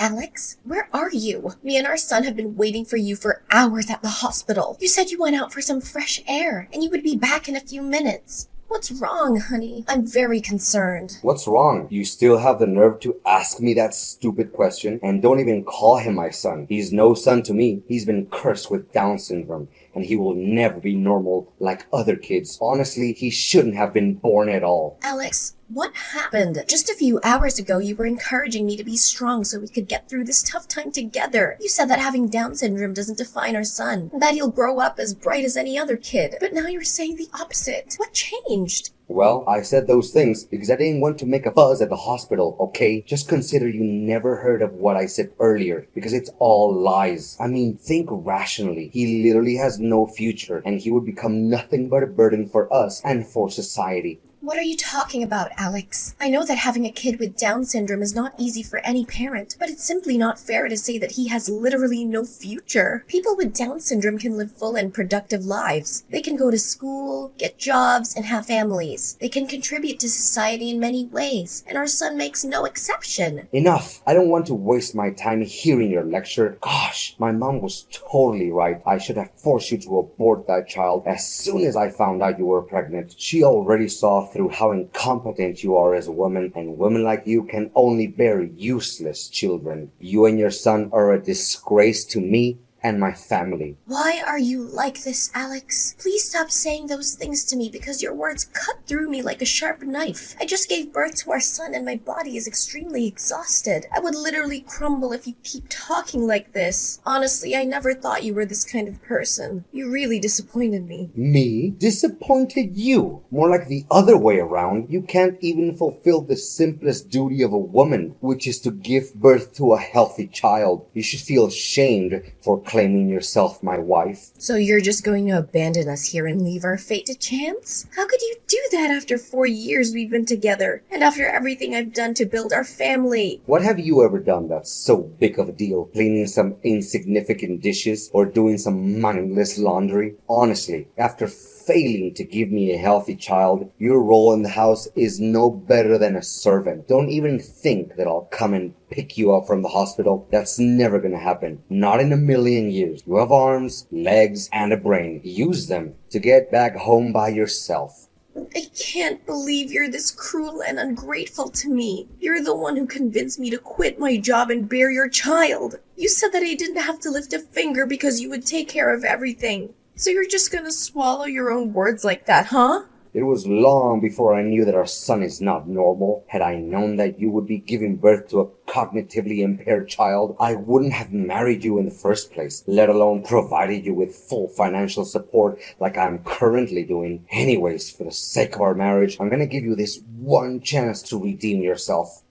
Alex, where are you? Me and our son have been waiting for you for hours at the hospital. You said you went out for some fresh air and you would be back in a few minutes. What's wrong, honey? I'm very concerned. What's wrong? You still have the nerve to ask me that stupid question? And don't even call him my son. He's no son to me. He's been cursed with Down syndrome, and he will never be normal like other kids. Honestly, he shouldn't have been born at all. Alex, what happened? Just a few hours ago, you were encouraging me to be strong so we could get through this tough time together. You said that having Down syndrome doesn't define our son, and that he'll grow up as bright as any other kid. But now you're saying the opposite. What changed? Well, I said those things because I didn't want to make a buzz at the hospital, okay? Just consider you never heard of what I said earlier, because it's all lies. I mean, think rationally. He literally has no future, and he would become nothing but a burden for us and for society. What are you talking about, Alex? I know that having a kid with Down syndrome is not easy for any parent, but it's simply not fair to say that he has literally no future. People with Down syndrome can live full and productive lives. They can go to school, get jobs, and have families. They can contribute to society in many ways, and our son makes no exception. Enough! I don't want to waste my time hearing your lecture. Gosh, my mom was totally right. I should have forced you to abort that child as soon as I found out you were pregnant. She already saw through how incompetent you are as a woman, and women like you can only bear useless children. You and your son are a disgrace to me and my family. Why are you like this, Alex? Please stop saying those things to me because your words cut through me like a sharp knife. I just gave birth to our son and my body is extremely exhausted. I would literally crumble if you keep talking like this. Honestly, I never thought you were this kind of person. You really disappointed me. Me? Disappointed you? More like the other way around. You can't even fulfill the simplest duty of a woman, which is to give birth to a healthy child. You should feel ashamed for claiming yourself my wife. So you're just going to abandon us here and leave our fate to chance? How could you do that after 4 years we've been together, and after everything I've done to build our family? What have you ever done that's so big of a deal? Cleaning some insignificant dishes or doing some mindless laundry? Honestly, after failing to give me a healthy child, your role in the house is no better than a servant. Don't even think that I'll come and pick you up from the hospital. That's never gonna happen. Not in a million years. You have arms, legs, and a brain. Use them to get back home by yourself. I can't believe you're this cruel and ungrateful to me. You're the one who convinced me to quit my job and bear your child. You said that I didn't have to lift a finger because you would take care of everything. So you're just gonna swallow your own words like that, huh? It was long before I knew that our son is not normal. Had I known that you would be giving birth to a cognitively impaired child, I wouldn't have married you in the first place, let alone provided you with full financial support like I'm currently doing. Anyways, for the sake of our marriage, I'm gonna give you this one chance to redeem yourself.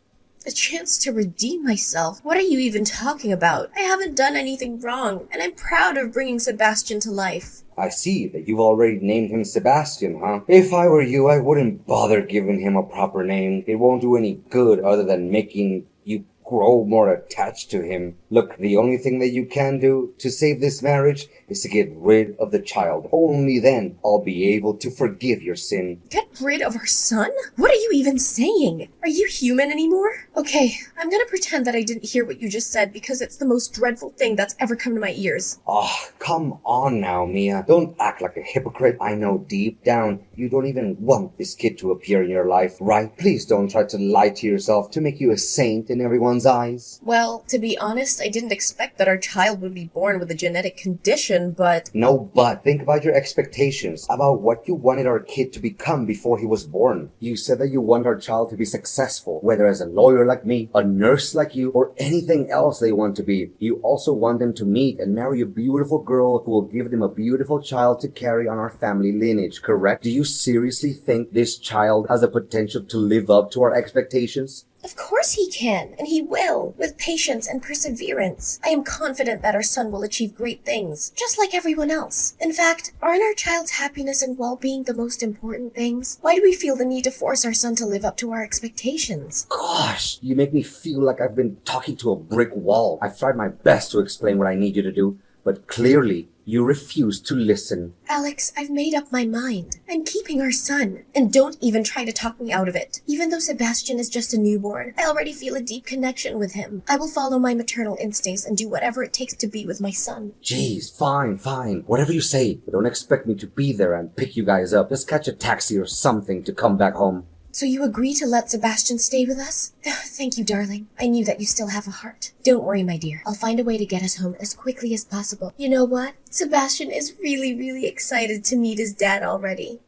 A chance to redeem myself? What are you even talking about? I haven't done anything wrong, and I'm proud of bringing Sebastian to life. I see that you've already named him Sebastian, huh? If I were you, I wouldn't bother giving him a proper name. It won't do any good other than making you grow more attached to him. Look, the only thing that you can do to save this marriage is to get rid of the child. Only then I'll be able to forgive your sin. Get rid of our son? What are you even saying? Are you human anymore? Okay, I'm gonna pretend that I didn't hear what you just said because it's the most dreadful thing that's ever come to my ears. Oh, come on now, Mia. Don't act like a hypocrite. I know deep down you don't even want this kid to appear in your life, right? Please don't try to lie to yourself to make you a saint in everyone's eyes. Well, to be honest, I didn't expect that our child would be born with a genetic condition, but... No, but think about your expectations, about what you wanted our kid to become before he was born. You said that you want our child to be successful, whether as a lawyer like me, a nurse like you, or anything else they want to be. You also want them to meet and marry a beautiful girl who will give them a beautiful child to carry on our family lineage, correct? Do you seriously think this child has the potential to live up to our expectations? Of course he can, and he will, with patience and perseverance. I am confident that our son will achieve great things, just like everyone else. In fact, aren't our child's happiness and well-being the most important things? Why do we feel the need to force our son to live up to our expectations? Gosh, you make me feel like I've been talking to a brick wall. I've tried my best to explain what I need you to do, but clearly You refuse to listen. Alex, I've made up my mind. I'm keeping our son. And don't even try to talk me out of it. Even though Sebastian is just a newborn, I already feel a deep connection with him. I will follow my maternal instincts and do whatever it takes to be with my son. Jeez, fine. Whatever you say. But don't expect me to be there and pick you guys up. Just catch a taxi or something to come back home. So you agree to let Sebastian stay with us? Thank you, darling. I knew that you still have a heart. Don't worry, my dear. I'll find a way to get us home as quickly as possible. You know what? Sebastian is really excited to meet his dad already.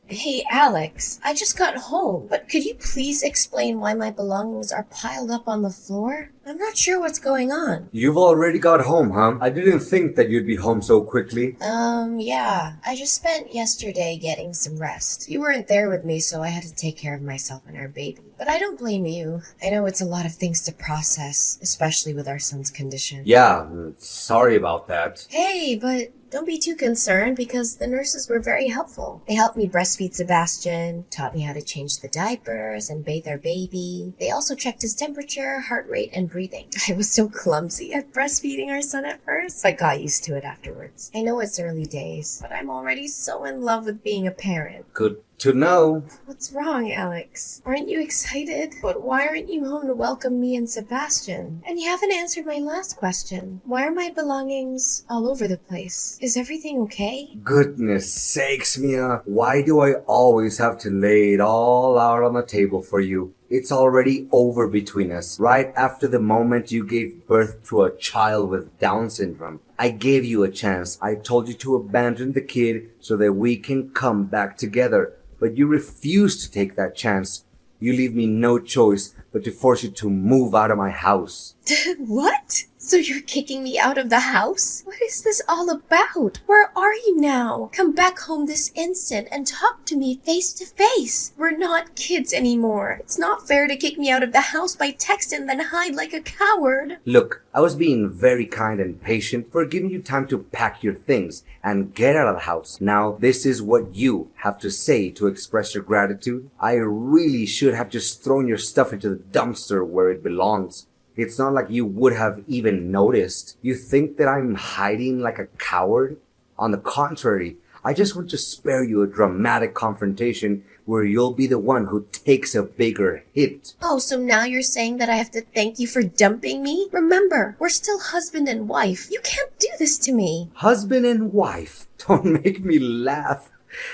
Hey, Alex, I just got home, but could you please explain why my belongings are piled up on the floor? I'm not sure what's going on. You've already got home, huh? I didn't think that you'd be home so quickly. Yeah. I just spent yesterday getting some rest. You weren't there with me, so I had to take care of myself and our baby. But I don't blame you. I know it's a lot of things to process, especially with our son's condition. Yeah, sorry about that. Hey, but don't be too concerned because the nurses were very helpful. They helped me breastfeed Sebastian, taught me how to change the diapers and bathe our baby. They also checked his temperature, heart rate, and breathing. I was so clumsy at breastfeeding our son at first, but got used to it afterwards. I know it's early days, but I'm already so in love with being a parent. Good to know. What's wrong, Alex? Aren't you excited? But why aren't you home to welcome me and Sebastian? And you haven't answered my last question. Why are my belongings all over the place? Is everything okay? Goodness sakes, Mia. Why do I always have to lay it all out on the table for you? It's already over between us. Right after the moment you gave birth to a child with Down syndrome. I gave you a chance. I told you to abandon the kid so that we can come back together. But you refused to take that chance. You leave me no choice but to force you to move out of my house. What? So you're kicking me out of the house? What is this all about? Where are you now? Come back home this instant and talk to me face to face. We're not kids anymore. It's not fair to kick me out of the house by text and then hide like a coward. Look, I was being very kind and patient for giving you time to pack your things and get out of the house. Now, this is what you have to say to express your gratitude. I really should have just thrown your stuff into the dumpster where it belongs. It's not like you would have even noticed. You think that I'm hiding like a coward? On the contrary, I just want to spare you a dramatic confrontation where you'll be the one who takes a bigger hit. Oh, so now you're saying that I have to thank you for dumping me? Remember, we're still husband and wife. You can't do this to me. Husband and wife? Don't make me laugh.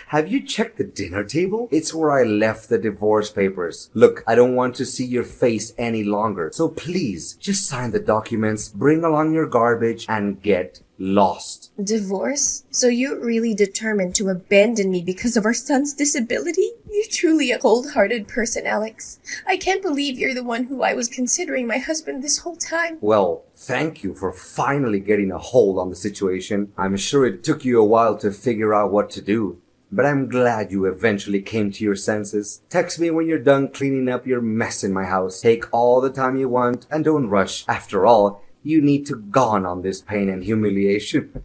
Have you checked the dinner table? It's where I left the divorce papers. Look, I don't want to see your face any longer. So please, just sign the documents, bring along your garbage, and get lost. Divorce? So you're really determined to abandon me because of our son's disability? You're truly a cold-hearted person, Alex. I can't believe you're the one who I was considering my husband this whole time. Well, thank you for finally getting a hold on the situation. I'm sure it took you a while to figure out what to do. But I'm glad you eventually came to your senses. Text me when you're done cleaning up your mess in my house. Take all the time you want and don't rush. After all, you need to gone on this pain and humiliation.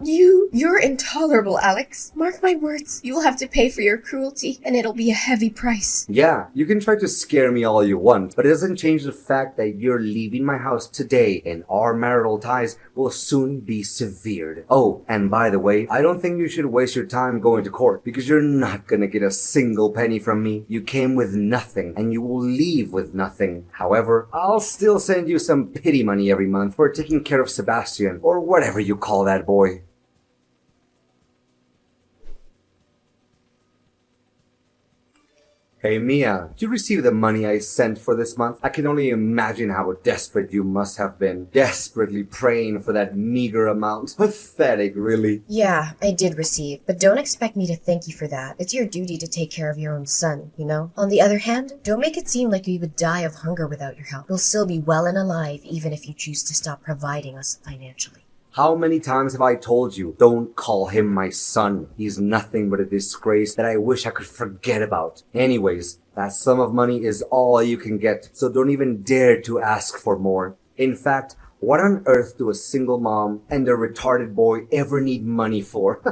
You're intolerable, Alex. Mark my words. You'll have to pay for your cruelty, and it'll be a heavy price. Yeah, you can try to scare me all you want, but it doesn't change the fact that you're leaving my house today and our marital ties will soon be severed. Oh, and by the way, I don't think you should waste your time going to court because you're not gonna get a single penny from me. You came with nothing and you will leave with nothing. However, I'll still send you some pity money every month for taking care of Sebastian or whatever you call that boy. Hey Mia, did you receive the money I sent for this month? I can only imagine how desperate you must have been. Desperately praying for that meager amount. Pathetic, really. Yeah, I did receive, but don't expect me to thank you for that. It's your duty to take care of your own son, you know? On the other hand, don't make it seem like you would die of hunger without your help. You'll still be well and alive even if you choose to stop providing us financially. How many times have I told you, don't call him my son. He's nothing but a disgrace that I wish I could forget about. Anyways, that sum of money is all you can get, so don't even dare to ask for more. In fact, what on earth do a single mom and a retarded boy ever need money for?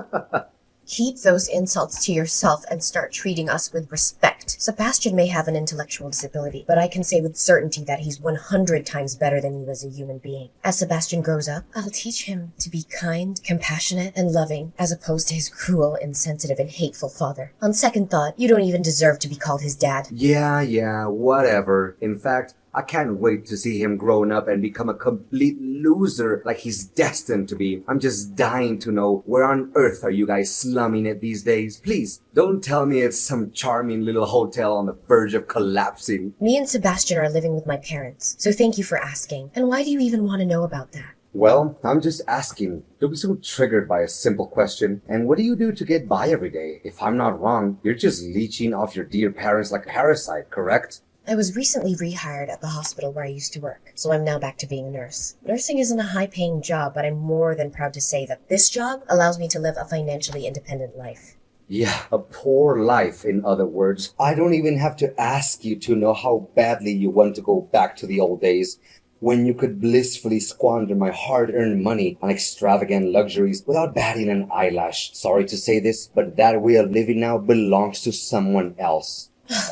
Keep those insults to yourself and start treating us with respect. Sebastian may have an intellectual disability, but I can say with certainty that he's 100 times better than you as a human being. As Sebastian grows up, I'll teach him to be kind, compassionate, and loving, as opposed to his cruel, insensitive, and hateful father. On second thought, you don't even deserve to be called his dad. Yeah, whatever. In fact, I can't wait to see him growing up and become a complete loser like he's destined to be. I'm just dying to know, where on earth are you guys slumming it these days? Please, don't tell me it's some charming little hotel on the verge of collapsing. Me and Sebastian are living with my parents, so thank you for asking. And why do you even want to know about that? Well, I'm just asking. Don't be so triggered by a simple question. And what do you do to get by every day? If I'm not wrong, you're just leeching off your dear parents like a parasite, correct? I was recently rehired at the hospital where I used to work, so I'm now back to being a nurse. Nursing isn't a high-paying job, but I'm more than proud to say that this job allows me to live a financially independent life. Yeah, a poor life, in other words. I don't even have to ask you to know how badly you want to go back to the old days, when you could blissfully squander my hard-earned money on extravagant luxuries without batting an eyelash. Sorry to say this, but that way of living now belongs to someone else.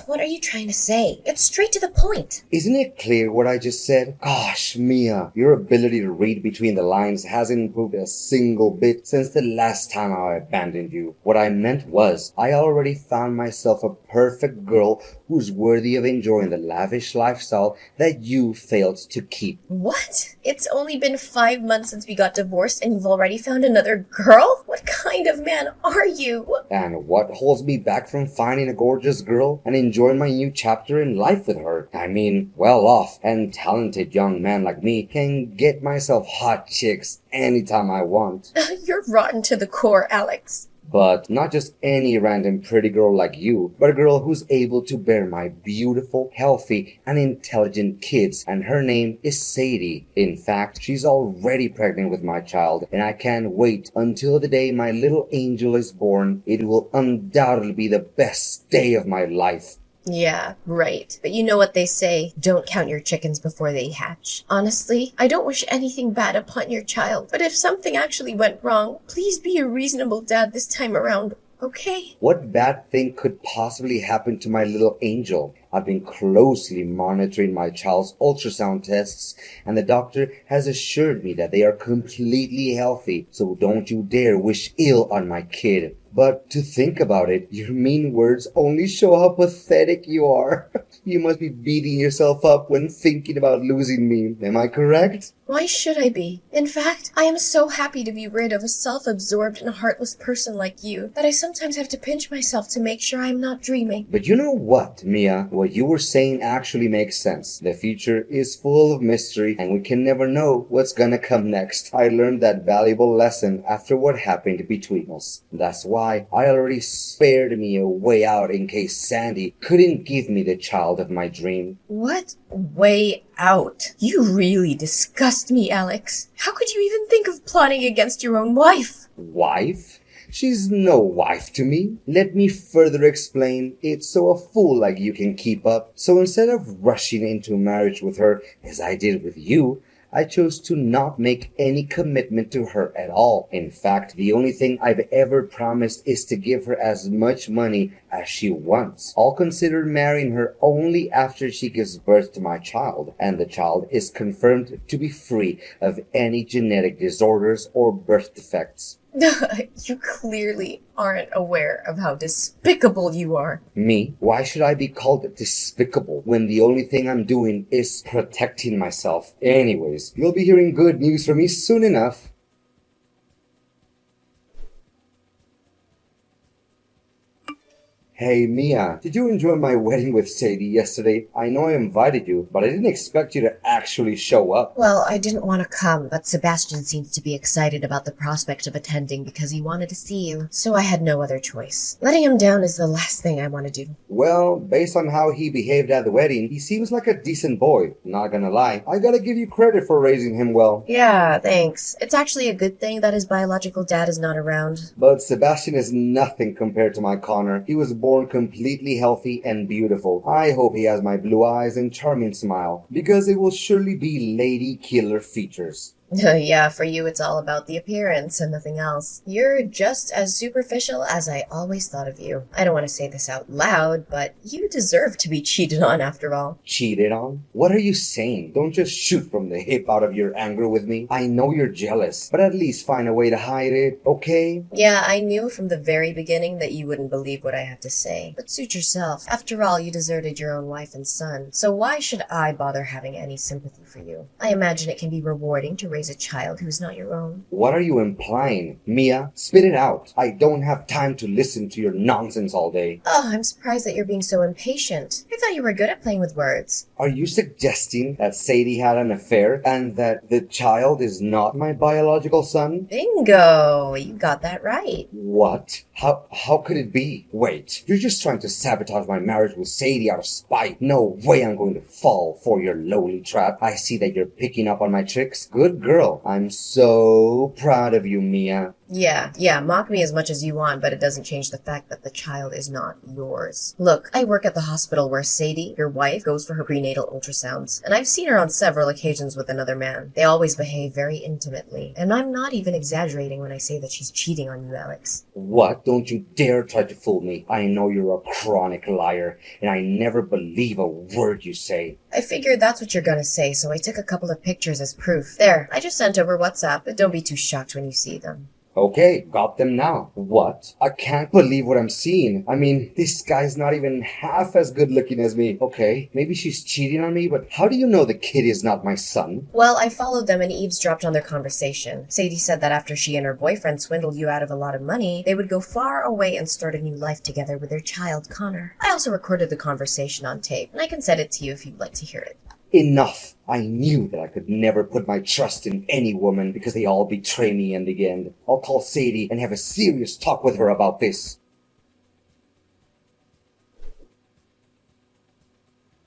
What are you trying to say? It's straight to the point. Isn't it clear what I just said? Gosh, Mia, your ability to read between the lines hasn't improved a single bit since the last time I abandoned you. What I meant was, I already found myself a perfect girl who's worthy of enjoying the lavish lifestyle that you failed to keep. What? It's only been 5 months since we got divorced and you've already found another girl? What kind of man are you? And what holds me back from finding a gorgeous girl and enjoying my new chapter in life with her? I mean, well-off and talented young man like me can get myself hot chicks anytime I want. You're rotten to the core, Alex. But not just any random pretty girl like you, but a girl who's able to bear my beautiful, healthy, and intelligent kids. And her name is Sadie. In fact, she's already pregnant with my child, and I can't wait until the day my little angel is born. It will undoubtedly be the best day of my life. Yeah, right. But you know what they say, don't count your chickens before they hatch. Honestly, I don't wish anything bad upon your child, but if something actually went wrong, please be a reasonable dad this time around, okay? What bad thing could possibly happen to my little angel? I've been closely monitoring my child's ultrasound tests, and the doctor has assured me that they are completely healthy, so don't you dare wish ill on my kid. But to think about it, your mean words only show how pathetic you are. You must be beating yourself up when thinking about losing me. Am I correct? Why should I be? In fact, I am so happy to be rid of a self-absorbed and heartless person like you that I sometimes have to pinch myself to make sure I'm not dreaming. But you know what, Mia? What you were saying actually makes sense. The future is full of mystery, and we can never know what's gonna come next. I learned that valuable lesson after what happened between us. That's why I already spared me a way out in case Sandy couldn't give me the child of my dream. What? Way out? You really disgust me, Alex. How could you even think of plotting against your own wife? Wife? She's no wife to me. Let me further explain. It's so a fool like you can keep up. So instead of rushing into marriage with her, as I did with you, I chose to not make any commitment to her at all. In fact, the only thing I've ever promised is to give her as much money as she wants. I'll consider marrying her only after she gives birth to my child, and the child is confirmed to be free of any genetic disorders or birth defects. You clearly aren't aware of how despicable you are. Me? Why should I be called despicable when the only thing I'm doing is protecting myself? Anyways, you'll be hearing good news from me soon enough. Hey Mia, did you enjoy my wedding with Sadie yesterday? I know I invited you, but I didn't expect you to actually show up. Well, I didn't want to come, but Sebastian seems to be excited about the prospect of attending because he wanted to see you, so I had no other choice. Letting him down is the last thing I want to do. Well, based on how he behaved at the wedding, he seems like a decent boy. Not gonna lie, I gotta give you credit for raising him well. Yeah, thanks. It's actually a good thing that his biological dad is not around. But Sebastian is nothing compared to my Connor. He was born completely healthy and beautiful. I hope he has my blue eyes and charming smile, because it will surely be lady killer features. Yeah, for you it's all about the appearance and nothing else. You're just as superficial as I always thought of you. I don't want to say this out loud, but you deserve to be cheated on after all. Cheated on? What are you saying? Don't just shoot from the hip out of your anger with me. I know you're jealous, but at least find a way to hide it, okay? Yeah, I knew from the very beginning that you wouldn't believe what I have to say. But suit yourself. After all, you deserted your own wife and son. So why should I bother having any sympathy for you? I imagine it can be rewarding to raise a child who is not your own. What are you implying? Mia, spit it out. I don't have time to listen to your nonsense all day. Oh, I'm surprised that you're being so impatient. I thought you were good at playing with words. Are you suggesting that Sadie had an affair and that the child is not my biological son? Bingo! You got that right. What? How could it be? Wait, you're just trying to sabotage my marriage with Sadie out of spite. No way I'm going to fall for your lowly trap. I see that you're picking up on my tricks. Good girl. I'm so proud of you, Mia. Yeah, mock me as much as you want, but it doesn't change the fact that the child is not yours. Look, I work at the hospital where Sadie, your wife, goes for her prenatal ultrasounds, and I've seen her on several occasions with another man. They always behave very intimately, and I'm not even exaggerating when I say that she's cheating on you, Alex. What? Don't you dare try to fool me. I know you're a chronic liar, and I never believe a word you say. I figured that's what you're gonna say, so I took a couple of pictures as proof. There, I just sent over WhatsApp, but don't be too shocked when you see them. Okay, got them now. What? I can't believe what I'm seeing. I mean, this guy's not even half as good looking as me. Okay, maybe she's cheating on me, but how do you know the kid is not my son? Well, I followed them and eavesdropped on their conversation. Sadie said that after she and her boyfriend swindled you out of a lot of money, they would go far away and start a new life together with their child, Connor. I also recorded the conversation on tape, and I can send it to you if you'd like to hear it. Enough! I knew that I could never put my trust in any woman because they all betray me in the end. I'll call Sadie and have a serious talk with her about this.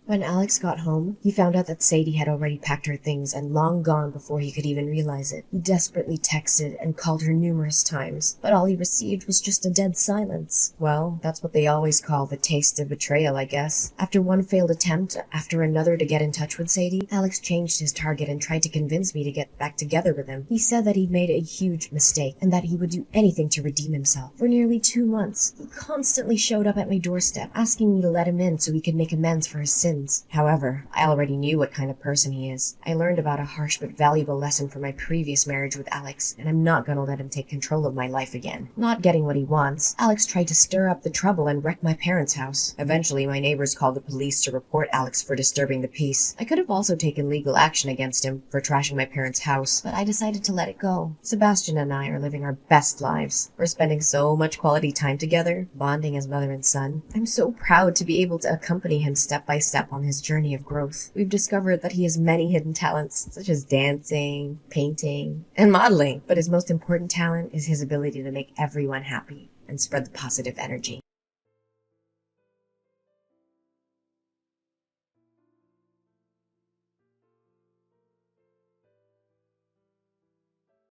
When Alex got home, he found out that Sadie had already packed her things and long gone before he could even realize it. He desperately texted and called her numerous times, but all he received was just a dead silence. Well, that's what they always call the taste of betrayal, I guess. After one failed attempt after another to get in touch with Sadie, Alex changed his target and tried to convince me to get back together with him. He said that he'd made a huge mistake and that he would do anything to redeem himself. For nearly 2 months, he constantly showed up at my doorstep, asking me to let him in so he could make amends for his sins. However, I already knew what kind of person he is. I learned about a harsh but valuable lesson from my previous marriage with Alex, and I'm not gonna let him take control of my life again. Not getting what he wants, Alex tried to stir up the trouble and wreck my parents' house. Eventually, my neighbors called the police to report Alex for disturbing the peace. I could have also taken legal action against him for trashing my parents' house, but I decided to let it go. Sebastian and I are living our best lives. We're spending so much quality time together, bonding as mother and son. I'm so proud to be able to accompany him step by step on his journey of growth. We've discovered that he has many hidden talents, such as dancing, painting, and modeling. But his most important talent is his ability to make everyone happy and spread the positive energy.